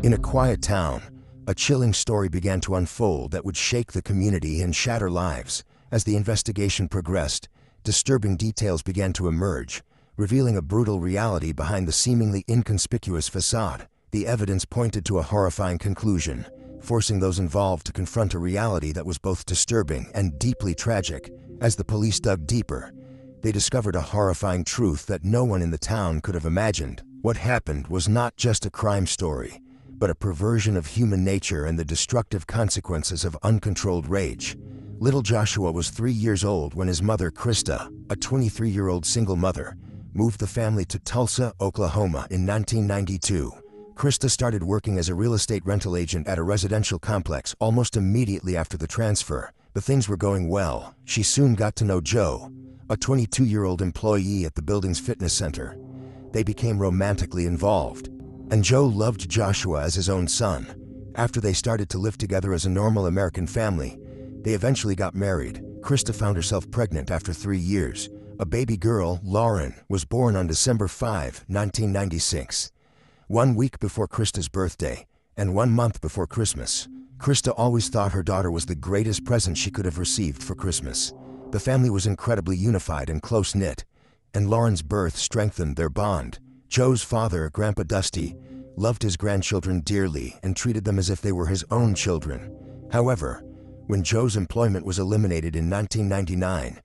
In a quiet town, a chilling story began to unfold that would shake the community and shatter lives. As the investigation progressed, disturbing details began to emerge, revealing a brutal reality behind the seemingly inconspicuous facade. The evidence pointed to a horrifying conclusion, forcing those involved to confront a reality that was both disturbing and deeply tragic. As the police dug deeper, they discovered a horrifying truth that no one in the town could have imagined. What happened was not just a crime story, but a perversion of human nature and the destructive consequences of uncontrolled rage. Little Joshua was 3 years old when his mother, Krista, a 23-year-old single mother, moved the family to Tulsa, Oklahoma in 1992. Krista started working as a real estate rental agent at a residential complex almost immediately after the transfer. But things were going well. She soon got to know Joe, a 22-year-old employee at the building's fitness center. They became romantically involved, and Joe loved Joshua as his own son. After they started to live together as a normal American family, they eventually got married. Krista found herself pregnant after 3 years. A baby girl, Lauren, was born on December 5, 1996. 1 week before Krista's birthday, and 1 month before Christmas. Krista always thought her daughter was the greatest present she could have received for Christmas. The family was incredibly unified and close-knit, and Lauren's birth strengthened their bond. Joe's father, Grandpa Dusty, loved his grandchildren dearly and treated them as if they were his own children. However, when Joe's employment was eliminated in 1999,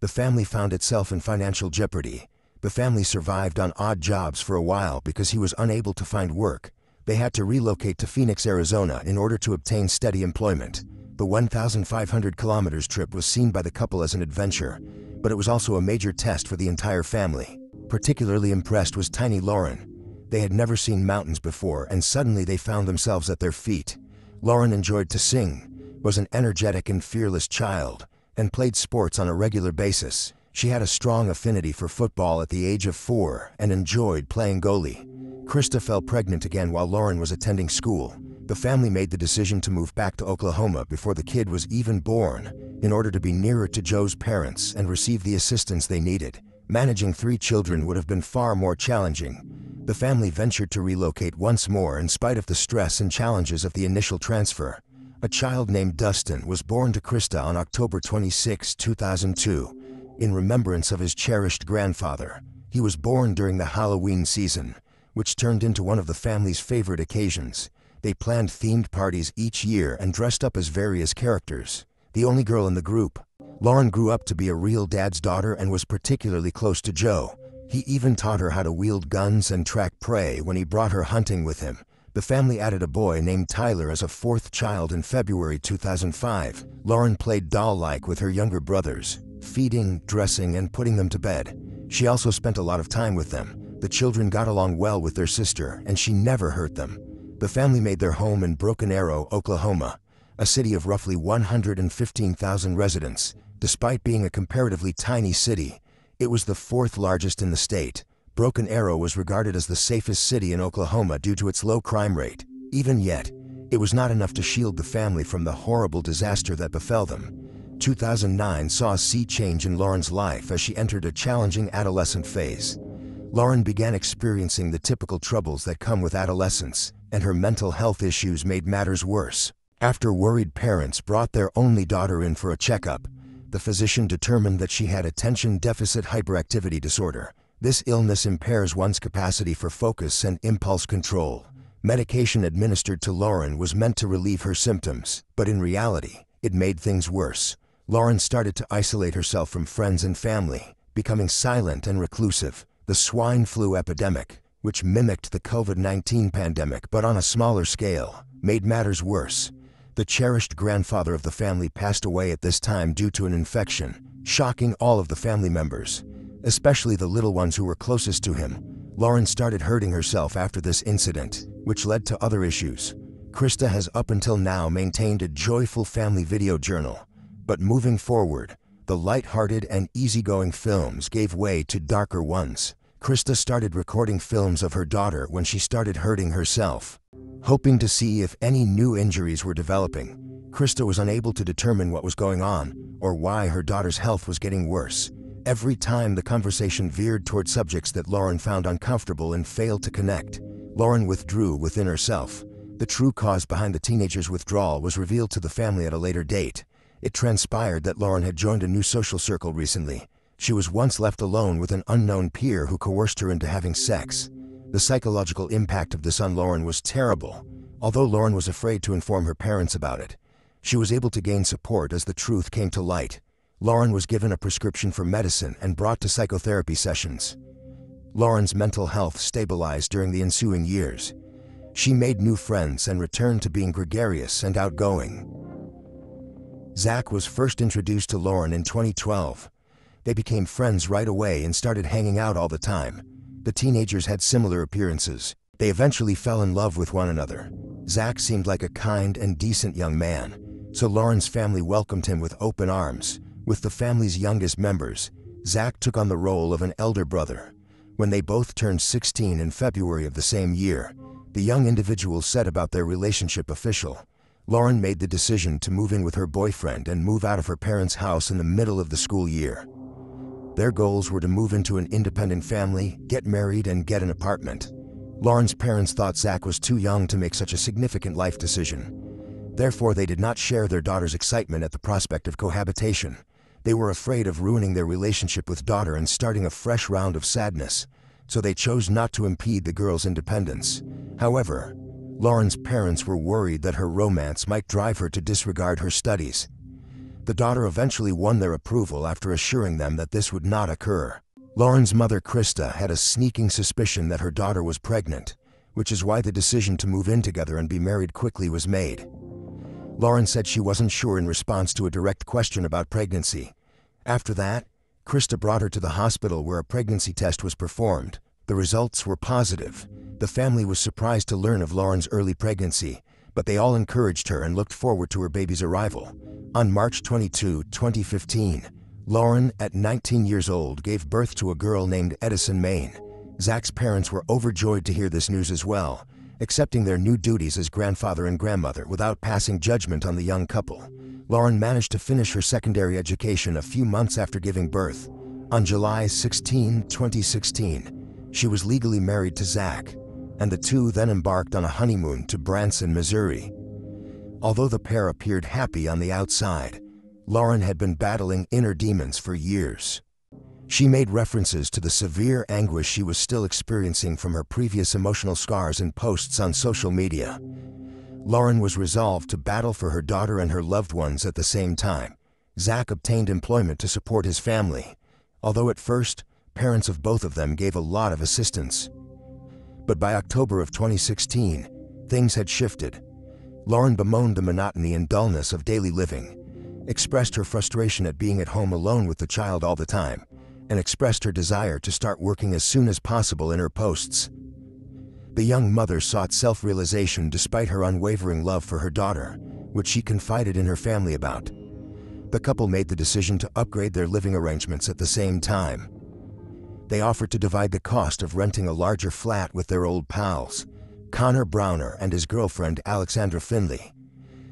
the family found itself in financial jeopardy. The family survived on odd jobs for a while because he was unable to find work. They had to relocate to Phoenix, Arizona in order to obtain steady employment. The 1,500 kilometers trip was seen by the couple as an adventure, but it was also a major test for the entire family. Particularly impressed was tiny Lauren. They had never seen mountains before, and suddenly they found themselves at their feet. Lauren enjoyed to sing, was an energetic and fearless child, and played sports on a regular basis. She had a strong affinity for football at the age of 4 and enjoyed playing goalie. Krista fell pregnant again while Lauren was attending school. The family made the decision to move back to Oklahoma before the kid was even born, in order to be nearer to Joe's parents and receive the assistance they needed. Managing 3 children would have been far more challenging. The family ventured to relocate once more in spite of the stress and challenges of the initial transfer. A child named Dustin was born to Krista on October 26, 2002, in remembrance of his cherished grandfather. He was born during the Halloween season, which turned into one of the family's favorite occasions. They planned themed parties each year and dressed up as various characters. The only girl in the group, Lauren grew up to be a real dad's daughter and was particularly close to Joe. He even taught her how to wield guns and track prey when he brought her hunting with him. The family added a boy named Tyler as a 4th child in February 2005. Lauren played doll-like with her younger brothers, feeding, dressing, and putting them to bed. She also spent a lot of time with them. The children got along well with their sister, and she never hurt them. The family made their home in Broken Arrow, Oklahoma, a city of roughly 115,000 residents. Despite being a comparatively tiny city, it was the 4th largest in the state. Broken Arrow was regarded as the safest city in Oklahoma due to its low crime rate. Even yet, it was not enough to shield the family from the horrible disaster that befell them. 2009 saw a sea change in Lauren's life as she entered a challenging adolescent phase. Lauren began experiencing the typical troubles that come with adolescence, and her mental health issues made matters worse. After worried parents brought their only daughter in for a checkup, the physician determined that she had attention deficit hyperactivity disorder. This illness impairs one's capacity for focus and impulse control. Medication administered to Lauren was meant to relieve her symptoms, but in reality, it made things worse. Lauren started to isolate herself from friends and family, becoming silent and reclusive. The swine flu epidemic, which mimicked the COVID-19 pandemic but on a smaller scale, made matters worse. The cherished grandfather of the family passed away at this time due to an infection, shocking all of the family members, especially the little ones who were closest to him. Lauren started hurting herself after this incident, which led to other issues. Krista has up until now maintained a joyful family video journal, but moving forward, the light-hearted and easygoing films gave way to darker ones. Krista started recording films of her daughter when she started hurting herself. Hoping to see if any new injuries were developing, Krista was unable to determine what was going on or why her daughter's health was getting worse. Every time the conversation veered toward subjects that Lauren found uncomfortable and failed to connect, Lauren withdrew within herself. The true cause behind the teenager's withdrawal was revealed to the family at a later date. It transpired that Lauren had joined a new social circle recently. She was once left alone with an unknown peer who coerced her into having sex. The psychological impact of this on Lauren was terrible. Although Lauren was afraid to inform her parents about it, she was able to gain support as the truth came to light. Lauren was given a prescription for medicine and brought to psychotherapy sessions. Lauren's mental health stabilized during the ensuing years. She made new friends and returned to being gregarious and outgoing. Zach was first introduced to Lauren in 2012. They became friends right away and started hanging out all the time. The teenagers had similar appearances. They eventually fell in love with one another. Zach seemed like a kind and decent young man, so Lauren's family welcomed him with open arms. With the family's youngest members, Zach took on the role of an elder brother. When they both turned 16 in February of the same year, the young individuals set about their relationship official. Lauren made the decision to move in with her boyfriend and move out of her parents' house in the middle of the school year. Their goals were to move into an independent family, get married, and get an apartment. Lauren's parents thought Zach was too young to make such a significant life decision. Therefore, they did not share their daughter's excitement at the prospect of cohabitation. They were afraid of ruining their relationship with daughter and starting a fresh round of sadness, so they chose not to impede the girl's independence. However, Lauren's parents were worried that her romance might drive her to disregard her studies. The daughter eventually won their approval after assuring them that this would not occur. Lauren's mother, Krista, had a sneaking suspicion that her daughter was pregnant, which is why the decision to move in together and be married quickly was made. Lauren said she wasn't sure in response to a direct question about pregnancy. After that, Krista brought her to the hospital where a pregnancy test was performed. The results were positive. The family was surprised to learn of Lauren's early pregnancy, but they all encouraged her and looked forward to her baby's arrival. On March 22, 2015, Lauren, at 19 years old, gave birth to a girl named Edison Main. Zach's parents were overjoyed to hear this news as well, accepting their new duties as grandfather and grandmother without passing judgment on the young couple. Lauren managed to finish her secondary education a few months after giving birth. On July 16, 2016, she was legally married to Zach, and the two then embarked on a honeymoon to Branson, Missouri. Although the pair appeared happy on the outside, Lauren had been battling inner demons for years. She made references to the severe anguish she was still experiencing from her previous emotional scars in posts on social media. Lauren was resolved to battle for her daughter and her loved ones at the same time. Zach obtained employment to support his family, although at first, parents of both of them gave a lot of assistance. But by October of 2016, things had shifted. Lauren bemoaned the monotony and dullness of daily living, expressed her frustration at being at home alone with the child all the time, and expressed her desire to start working as soon as possible in her posts. The young mother sought self-realization despite her unwavering love for her daughter, which she confided in her family about. The couple made the decision to upgrade their living arrangements at the same time. They offered to divide the cost of renting a larger flat with their old pals, Connor Browner and his girlfriend Alexandra Finley.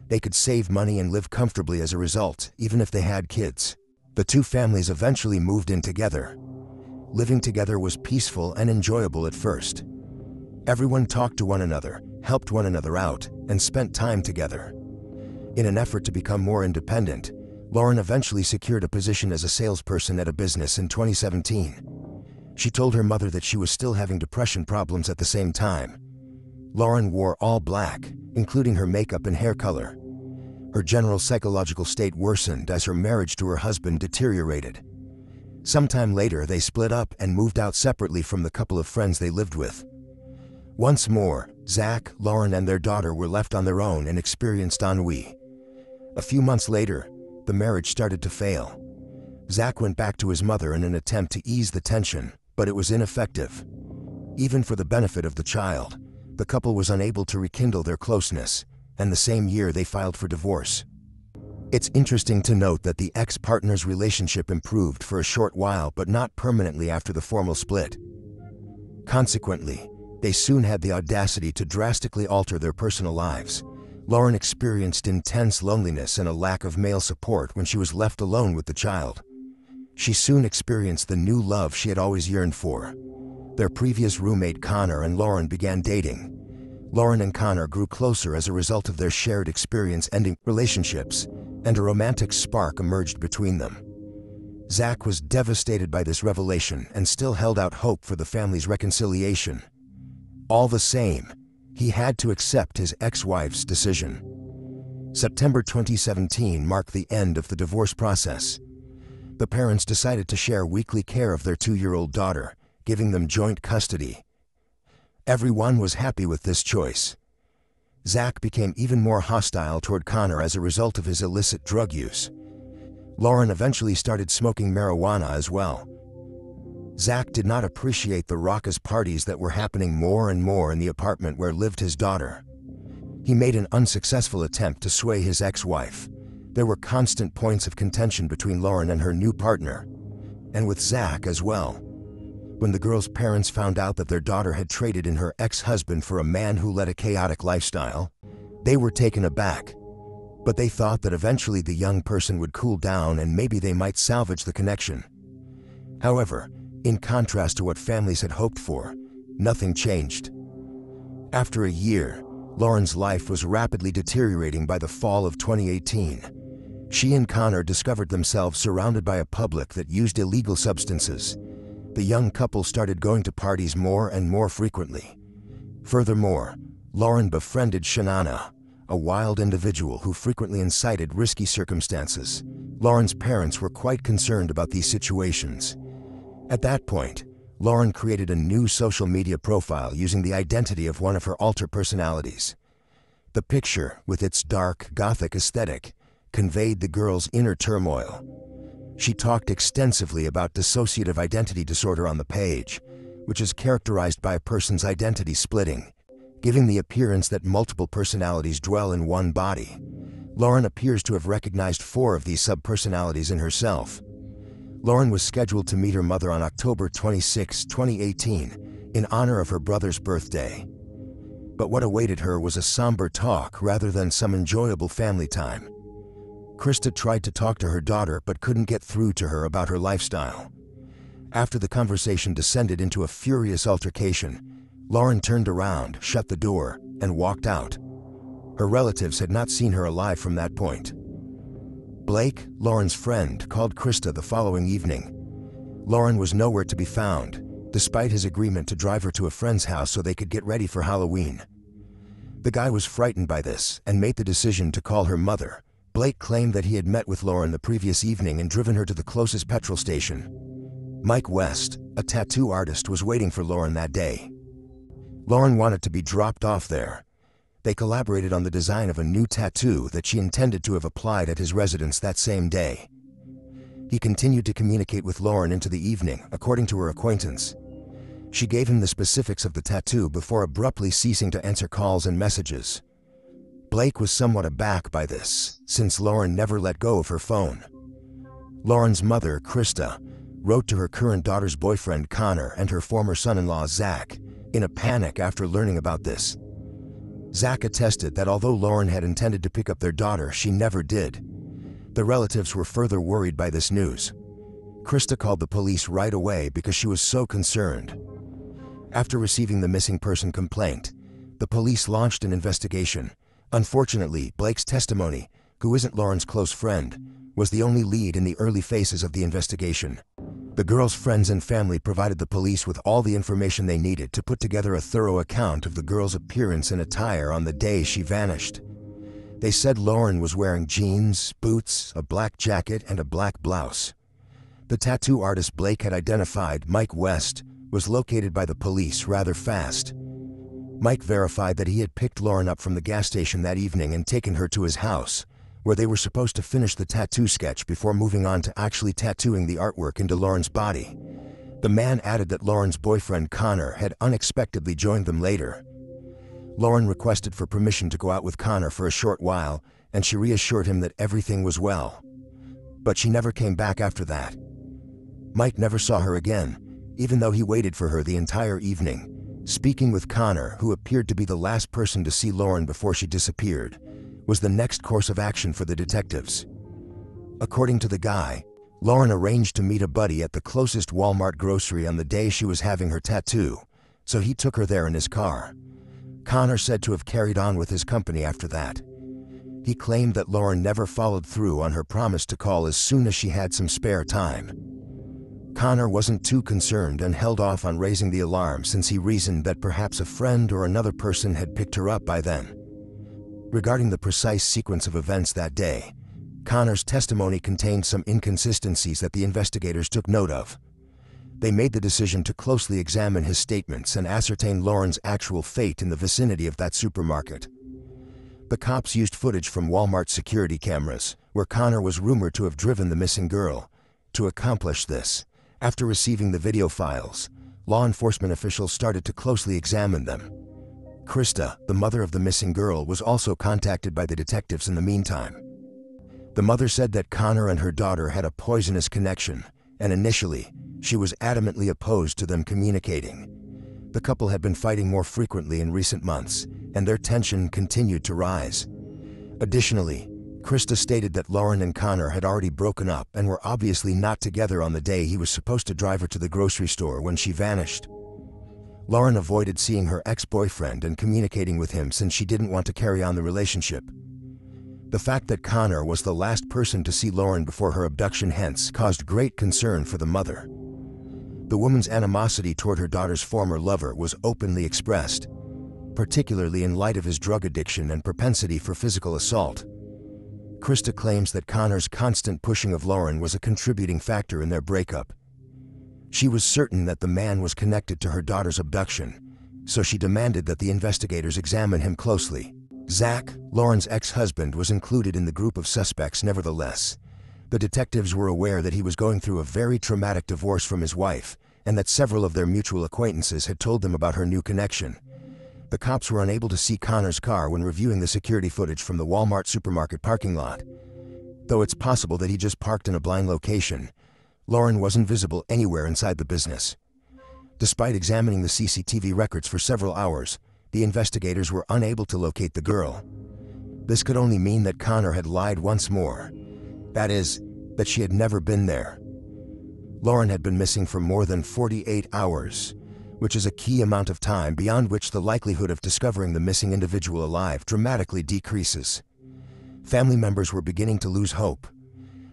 They could save money and live comfortably as a result, even if they had kids. The two families eventually moved in together. Living together was peaceful and enjoyable at first. Everyone talked to one another, helped one another out, and spent time together. In an effort to become more independent, Lauren eventually secured a position as a salesperson at a business in 2017. She told her mother that she was still having depression problems at the same time. Lauren wore all black, including her makeup and hair color. Her general psychological state worsened as her marriage to her husband deteriorated. Sometime later, they split up and moved out separately from the couple of friends they lived with. Once more, Zach, Lauren, and their daughter were left on their own and experienced ennui. A few months later, the marriage started to fail. Zach went back to his mother in an attempt to ease the tension, but it was ineffective. Even for the benefit of the child, the couple was unable to rekindle their closeness, and the same year they filed for divorce. It's interesting to note that the ex-partner's relationship improved for a short while but not permanently after the formal split. Consequently, they soon had the audacity to drastically alter their personal lives. Lauren experienced intense loneliness and a lack of male support when she was left alone with the child. She soon experienced the new love she had always yearned for. Their previous roommate Connor and Lauren began dating. Lauren and Connor grew closer as a result of their shared experience ending relationships, and a romantic spark emerged between them. Zach was devastated by this revelation and still held out hope for the family's reconciliation. All the same, he had to accept his ex-wife's decision. September 2017 marked the end of the divorce process. The parents decided to share weekly care of their 2-year-old daughter, giving them joint custody. Everyone was happy with this choice. Zach became even more hostile toward Connor as a result of his illicit drug use. Lauren eventually started smoking marijuana as well. Zach did not appreciate the raucous parties that were happening more and more in the apartment where lived his daughter. He made an unsuccessful attempt to sway his ex-wife. There were constant points of contention between Lauren and her new partner, and with Zach as well. When the girl's parents found out that their daughter had traded in her ex-husband for a man who led a chaotic lifestyle, they were taken aback. But they thought that eventually the young person would cool down and maybe they might salvage the connection. However, in contrast to what families had hoped for, nothing changed. After a year, Lauren's life was rapidly deteriorating. By the fall of 2018. She and Connor discovered themselves surrounded by a public that used illegal substances. The young couple started going to parties more and more frequently. Furthermore, Lauren befriended Shanana, a wild individual who frequently incited risky circumstances. Lauren's parents were quite concerned about these situations. At that point, Lauren created a new social media profile using the identity of one of her alter personalities. The picture, with its dark, gothic aesthetic, conveyed the girl's inner turmoil. She talked extensively about dissociative identity disorder on the page, which is characterized by a person's identity splitting, giving the appearance that multiple personalities dwell in one body. Lauren appears to have recognized 4 of these subpersonalities in herself. Lauren was scheduled to meet her mother on October 26, 2018, in honor of her brother's birthday. But what awaited her was a somber talk rather than some enjoyable family time. Krista tried to talk to her daughter but couldn't get through to her about her lifestyle. After the conversation descended into a furious altercation, Lauren turned around, shut the door, and walked out. Her relatives had not seen her alive from that point. Blake, Lauren's friend, called Krista the following evening. Lauren was nowhere to be found, despite his agreement to drive her to a friend's house so they could get ready for Halloween. The guy was frightened by this and made the decision to call her mother. Blake claimed that he had met with Lauren the previous evening and driven her to the closest petrol station. Mike West, a tattoo artist, was waiting for Lauren that day. Lauren wanted to be dropped off there. They collaborated on the design of a new tattoo that she intended to have applied at his residence that same day. He continued to communicate with Lauren into the evening, according to her acquaintance. She gave him the specifics of the tattoo before abruptly ceasing to answer calls and messages. Blake was somewhat aback by this, since Lauren never let go of her phone. Lauren's mother, Krista, wrote to her current daughter's boyfriend, Connor, and her former son-in-law, Zach, in a panic after learning about this. Zach attested that although Lauren had intended to pick up their daughter, she never did. The relatives were further worried by this news. Krista called the police right away because she was so concerned. After receiving the missing person complaint, the police launched an investigation. Unfortunately, Blake's testimony, who isn't Lauren's close friend, was the only lead in the early phases of the investigation. The girl's friends and family provided the police with all the information they needed to put together a thorough account of the girl's appearance and attire on the day she vanished. They said Lauren was wearing jeans, boots, a black jacket, and a black blouse. The tattoo artist Blake had identified, Mike West, was located by the police rather fast. Mike verified that he had picked Lauren up from the gas station that evening and taken her to his house, where they were supposed to finish the tattoo sketch before moving on to actually tattooing the artwork into Lauren's body. The man added that Lauren's boyfriend, Connor, had unexpectedly joined them later. Lauren requested for permission to go out with Connor for a short while, and she reassured him that everything was well. But she never came back after that. Mike never saw her again, even though he waited for her the entire evening. Speaking with Connor, who appeared to be the last person to see Lauren before she disappeared, was the next course of action for the detectives. According to the guy, Lauren arranged to meet a buddy at the closest Walmart grocery on the day she was having her tattoo, so he took her there in his car. Connor said to have carried on with his company after that. He claimed that Lauren never followed through on her promise to call as soon as she had some spare time. Connor wasn't too concerned and held off on raising the alarm since he reasoned that perhaps a friend or another person had picked her up by then. Regarding the precise sequence of events that day, Connor's testimony contained some inconsistencies that the investigators took note of. They made the decision to closely examine his statements and ascertain Lauren's actual fate in the vicinity of that supermarket. The cops used footage from Walmart security cameras, where Connor was rumored to have driven the missing girl. To accomplish this, after receiving the video files, law enforcement officials started to closely examine them. Krista, the mother of the missing girl, was also contacted by the detectives in the meantime. The mother said that Connor and her daughter had a poisonous connection, and initially, she was adamantly opposed to them communicating. The couple had been fighting more frequently in recent months, and their tension continued to rise. Additionally, Krista stated that Lauren and Connor had already broken up and were obviously not together on the day he was supposed to drive her to the grocery store when she vanished. Lauren avoided seeing her ex-boyfriend and communicating with him since she didn't want to carry on the relationship. The fact that Connor was the last person to see Lauren before her abduction hence caused great concern for the mother. The woman's animosity toward her daughter's former lover was openly expressed, particularly in light of his drug addiction and propensity for physical assault. Krista claims that Connor's constant pushing of Lauren was a contributing factor in their breakup. She was certain that the man was connected to her daughter's abduction, so she demanded that the investigators examine him closely. Zach, Lauren's ex-husband, was included in the group of suspects nevertheless. The detectives were aware that he was going through a very traumatic divorce from his wife, and that several of their mutual acquaintances had told them about her new connection. The cops were unable to see Connor's car when reviewing the security footage from the Walmart supermarket parking lot. Though it's possible that he just parked in a blind location, Lauren wasn't visible anywhere inside the business. Despite examining the CCTV records for several hours, the investigators were unable to locate the girl. This could only mean that Connor had lied once more. That is, that she had never been there. Lauren had been missing for more than 48 hours, which is a key amount of time beyond which the likelihood of discovering the missing individual alive dramatically decreases. Family members were beginning to lose hope.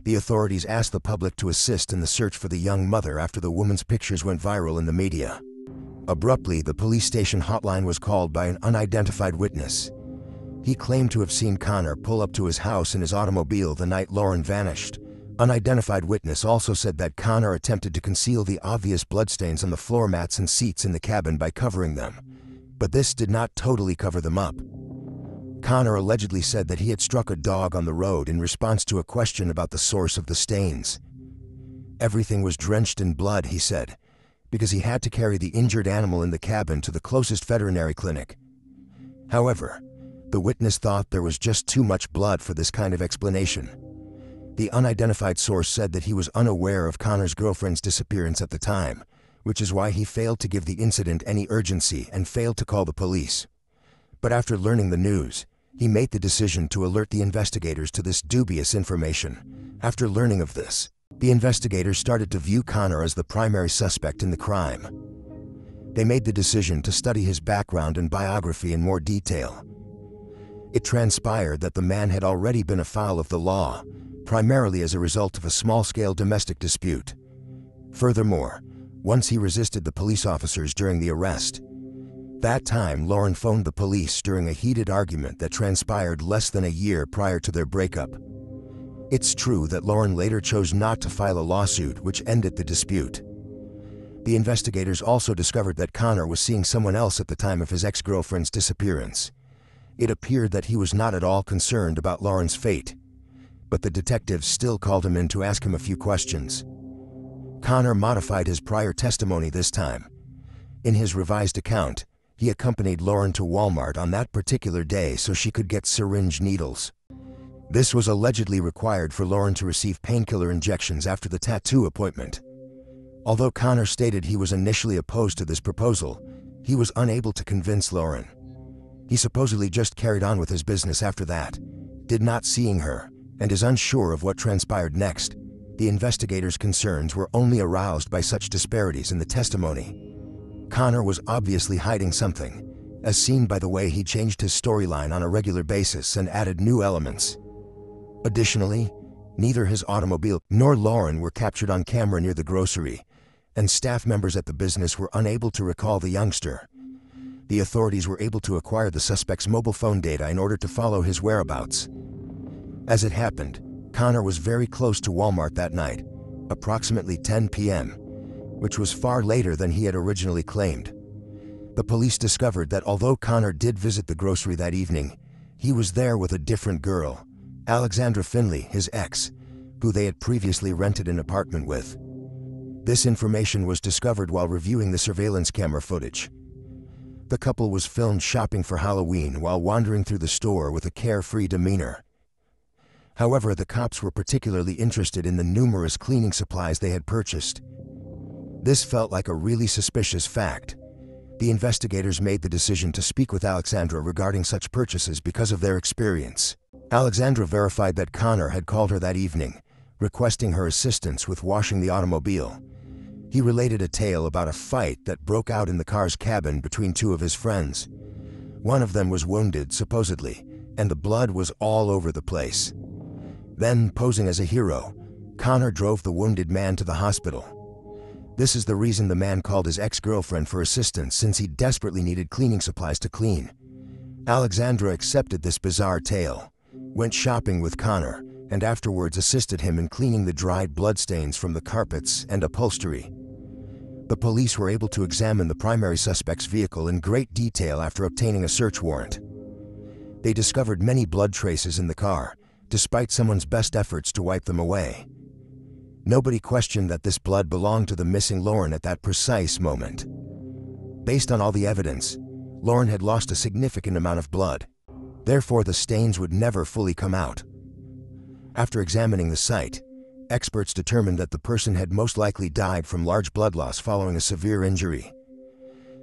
The authorities asked the public to assist in the search for the young mother after the woman's pictures went viral in the media. Abruptly, the police station hotline was called by an unidentified witness. He claimed to have seen Connor pull up to his house in his automobile the night Lauren vanished. Unidentified witness also said that Connor attempted to conceal the obvious bloodstains on the floor mats and seats in the cabin by covering them, but this did not totally cover them up. Connor allegedly said that he had struck a dog on the road in response to a question about the source of the stains. Everything was drenched in blood, he said, because he had to carry the injured animal in the cabin to the closest veterinary clinic. However, the witness thought there was just too much blood for this kind of explanation. The unidentified source said that he was unaware of Connor's girlfriend's disappearance at the time, which is why he failed to give the incident any urgency and failed to call the police. But after learning the news, he made the decision to alert the investigators to this dubious information. After learning of this, the investigators started to view Connor as the primary suspect in the crime. They made the decision to study his background and biography in more detail. It transpired that the man had already been afoul of the law, primarily as a result of a small-scale domestic dispute. Furthermore, once he resisted the police officers during the arrest. That time, Lauren phoned the police during a heated argument that transpired less than a year prior to their breakup. It's true that Lauren later chose not to file a lawsuit, which ended the dispute. The investigators also discovered that Connor was seeing someone else at the time of his ex-girlfriend's disappearance. It appeared that he was not at all concerned about Lauren's fate, but the detectives still called him in to ask him a few questions. Connor modified his prior testimony this time. In his revised account, he accompanied Lauren to Walmart on that particular day so she could get syringe needles. This was allegedly required for Lauren to receive painkiller injections after the tattoo appointment. Although Connor stated he was initially opposed to this proposal, he was unable to convince Lauren. He supposedly just carried on with his business after that, did not seeing her, and is unsure of what transpired next. The investigators' concerns were only aroused by such disparities in the testimony. Connor was obviously hiding something, as seen by the way he changed his storyline on a regular basis and added new elements. Additionally, neither his automobile nor Lauren were captured on camera near the grocery, and staff members at the business were unable to recall the youngster. The authorities were able to acquire the suspect's mobile phone data in order to follow his whereabouts. As it happened, Connor was very close to Walmart that night, approximately 10 p.m., which was far later than he had originally claimed. The police discovered that although Connor did visit the grocery that evening, he was there with a different girl, Alexandra Finley, his ex, who they had previously rented an apartment with. This information was discovered while reviewing the surveillance camera footage. The couple was filmed shopping for Halloween while wandering through the store with a carefree demeanor. However, the cops were particularly interested in the numerous cleaning supplies they had purchased. This felt like a really suspicious fact. The investigators made the decision to speak with Alexandra regarding such purchases because of their experience. Alexandra verified that Connor had called her that evening, requesting her assistance with washing the automobile. He related a tale about a fight that broke out in the car's cabin between two of his friends. One of them was wounded, supposedly, and the blood was all over the place. Then, posing as a hero, Connor drove the wounded man to the hospital. This is the reason the man called his ex-girlfriend for assistance, since he desperately needed cleaning supplies to clean. Alexandra accepted this bizarre tale, went shopping with Connor, and afterwards assisted him in cleaning the dried bloodstains from the carpets and upholstery. The police were able to examine the primary suspect's vehicle in great detail after obtaining a search warrant. They discovered many blood traces in the car, despite someone's best efforts to wipe them away. Nobody questioned that this blood belonged to the missing Lauren at that precise moment. Based on all the evidence, Lauren had lost a significant amount of blood. Therefore, the stains would never fully come out. After examining the site, experts determined that the person had most likely died from large blood loss following a severe injury.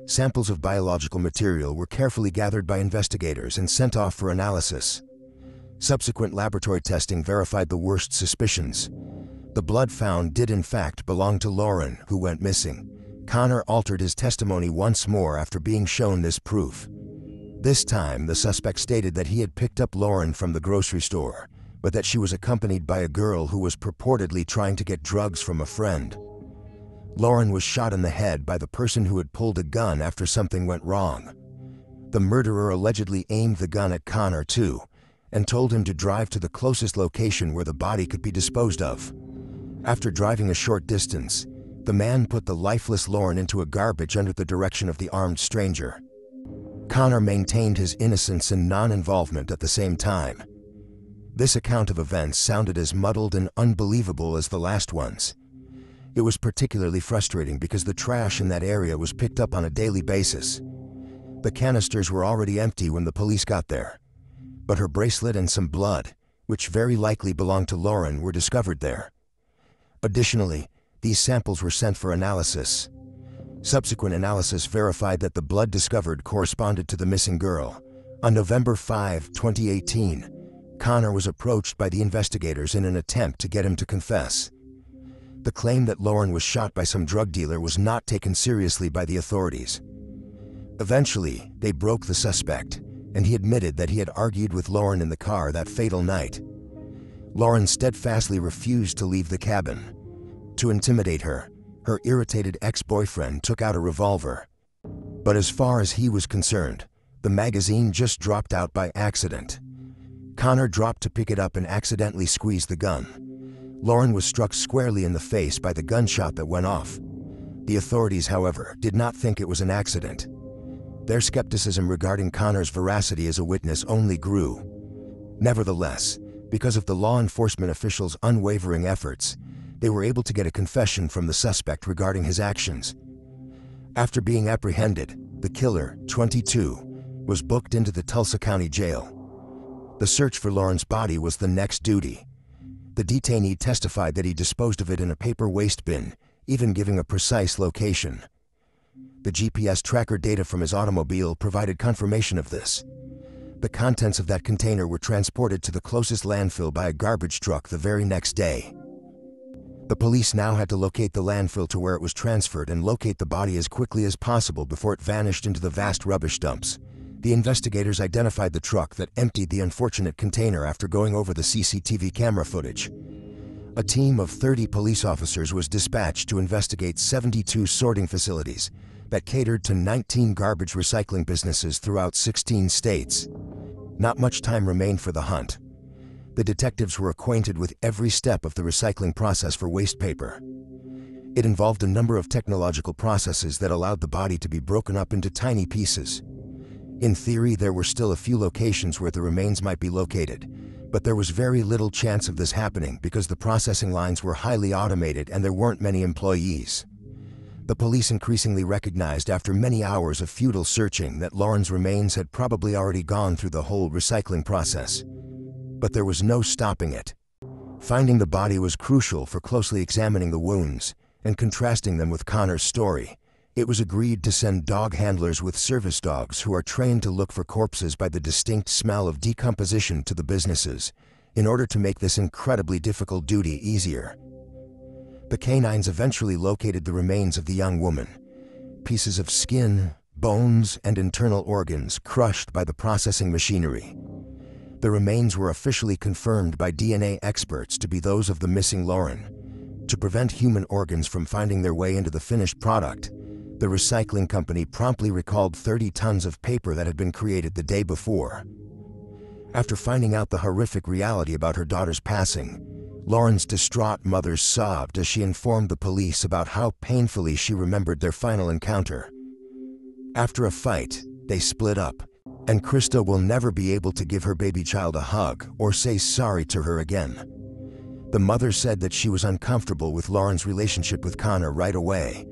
Samples of biological material were carefully gathered by investigators and sent off for analysis. Subsequent laboratory testing verified the worst suspicions. The blood found did in fact belong to Lauren, who went missing. Connor altered his testimony once more after being shown this proof. This time, the suspect stated that he had picked up Lauren from the grocery store, but that she was accompanied by a girl who was purportedly trying to get drugs from a friend. Lauren was shot in the head by the person who had pulled a gun after something went wrong. The murderer allegedly aimed the gun at Connor too, and told him to drive to the closest location where the body could be disposed of. After driving a short distance, the man put the lifeless Lauren into a garbage under the direction of the armed stranger. Connor maintained his innocence and non-involvement at the same time. This account of events sounded as muddled and unbelievable as the last ones. It was particularly frustrating because the trash in that area was picked up on a daily basis. The canisters were already empty when the police got there, but her bracelet and some blood, which very likely belonged to Lauren, were discovered there. Additionally, these samples were sent for analysis. Subsequent analysis verified that the blood discovered corresponded to the missing girl. On November 5, 2018, Connor was approached by the investigators in an attempt to get him to confess. The claim that Lauren was shot by some drug dealer was not taken seriously by the authorities. Eventually, they broke the suspect, and he admitted that he had argued with Lauren in the car that fatal night. Lauren steadfastly refused to leave the cabin. To intimidate her, her irritated ex-boyfriend took out a revolver. But as far as he was concerned, the magazine just dropped out by accident. Connor dropped to pick it up and accidentally squeezed the gun. Lauren was struck squarely in the face by the gunshot that went off. The authorities, however, did not think it was an accident. Their skepticism regarding Connor's veracity as a witness only grew. Nevertheless, because of the law enforcement officials' unwavering efforts, they were able to get a confession from the suspect regarding his actions. After being apprehended, the killer, 22, was booked into the Tulsa County Jail. The search for Lauren's body was the next duty. The detainee testified that he disposed of it in a paper waste bin, even giving a precise location. The GPS tracker data from his automobile provided confirmation of this. The contents of that container were transported to the closest landfill by a garbage truck the very next day. The police now had to locate the landfill to where it was transferred and locate the body as quickly as possible before it vanished into the vast rubbish dumps, The investigators identified the truck that emptied the unfortunate container after going over the CCTV camera footage. A team of 30 police officers was dispatched to investigate 72 sorting facilities that catered to 19 garbage recycling businesses throughout 16 states. Not much time remained for the hunt. The detectives were acquainted with every step of the recycling process for waste paper. It involved a number of technological processes that allowed the body to be broken up into tiny pieces. In theory, there were still a few locations where the remains might be located, but there was very little chance of this happening because the processing lines were highly automated and there weren't many employees. The police increasingly recognized after many hours of futile searching that Lauren's remains had probably already gone through the whole recycling process. But there was no stopping it. Finding the body was crucial for closely examining the wounds and contrasting them with Connor's story. It was agreed to send dog handlers with service dogs who are trained to look for corpses by the distinct smell of decomposition to the businesses, in order to make this incredibly difficult duty easier. The canines eventually located the remains of the young woman. Pieces of skin, bones, and internal organs crushed by the processing machinery. The remains were officially confirmed by DNA experts to be those of the missing Lauren. To prevent human organs from finding their way into the finished product, the recycling company promptly recalled 30 tons of paper that had been created the day before. After finding out the horrific reality about her daughter's passing, Lauren's distraught mother sobbed as she informed the police about how painfully she remembered their final encounter. After a fight, they split up, and Krista will never be able to give her baby child a hug or say sorry to her again. The mother said that she was uncomfortable with Lauren's relationship with Connor right away,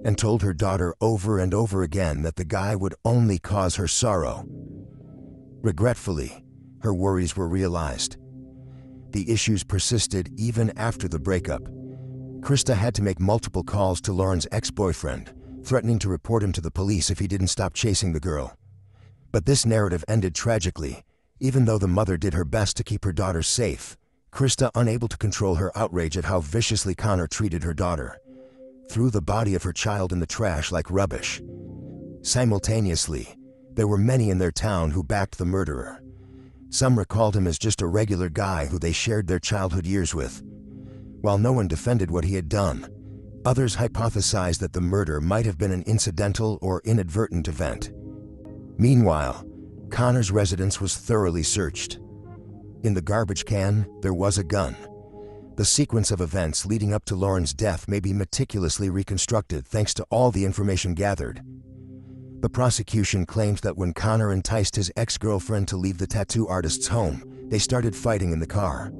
and told her daughter over and over again that the guy would only cause her sorrow. Regretfully, her worries were realized. The issues persisted even after the breakup. Krista had to make multiple calls to Lauren's ex-boyfriend, threatening to report him to the police if he didn't stop chasing the girl. But this narrative ended tragically. Even though the mother did her best to keep her daughter safe, Krista, unable to control her outrage at how viciously Connor treated her daughter, threw the body of her child in the trash like rubbish. Simultaneously, there were many in their town who backed the murderer. Some recalled him as just a regular guy who they shared their childhood years with. While no one defended what he had done, others hypothesized that the murder might have been an incidental or inadvertent event. Meanwhile, Connor's residence was thoroughly searched. In the garbage can, there was a gun. The sequence of events leading up to Lauren's death may be meticulously reconstructed thanks to all the information gathered. The prosecution claimed that when Connor enticed his ex-girlfriend to leave the tattoo artist's home, they started fighting in the car.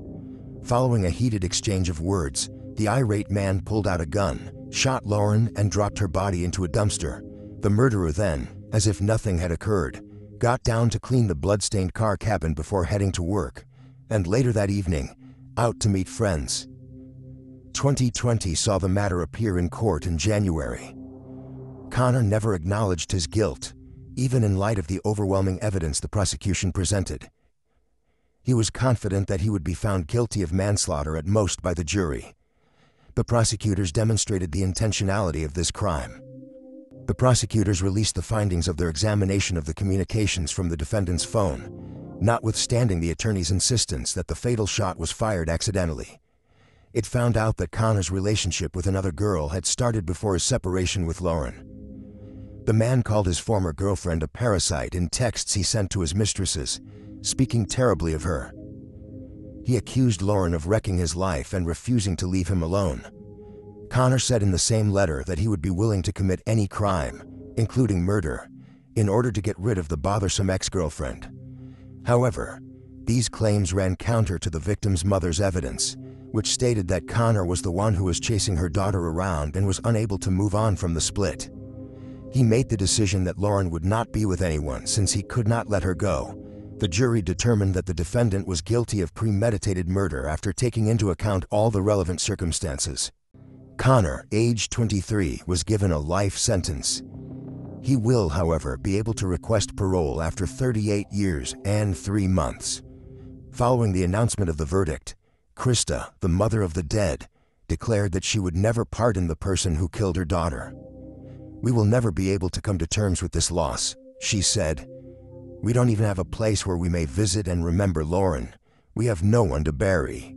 Following a heated exchange of words, the irate man pulled out a gun, shot Lauren, and dropped her body into a dumpster. The murderer then, as if nothing had occurred, got down to clean the blood-stained car cabin before heading to work, and later that evening, out to meet friends. 2020 saw the matter appear in court in January. Connor never acknowledged his guilt, even in light of the overwhelming evidence the prosecution presented. He was confident that he would be found guilty of manslaughter at most by the jury. The prosecutors demonstrated the intentionality of this crime. The prosecutors released the findings of their examination of the communications from the defendant's phone, notwithstanding the attorney's insistence that the fatal shot was fired accidentally. It found out that Connor's relationship with another girl had started before his separation with Lauren. The man called his former girlfriend a parasite in texts he sent to his mistresses, speaking terribly of her. He accused Lauren of wrecking his life and refusing to leave him alone. Connor said in the same letter that he would be willing to commit any crime, including murder, in order to get rid of the bothersome ex-girlfriend. However, these claims ran counter to the victim's mother's evidence, which stated that Connor was the one who was chasing her daughter around and was unable to move on from the split. He made the decision that Lauren would not be with anyone since he could not let her go. The jury determined that the defendant was guilty of premeditated murder after taking into account all the relevant circumstances. Connor, age 23, was given a life sentence. He will, however, be able to request parole after 38 years and 3 months. Following the announcement of the verdict, Krista, the mother of the dead, declared that she would never pardon the person who killed her daughter. "We will never be able to come to terms with this loss," she said. We don't even have a place where we may visit and remember Lauren. We have no one to bury.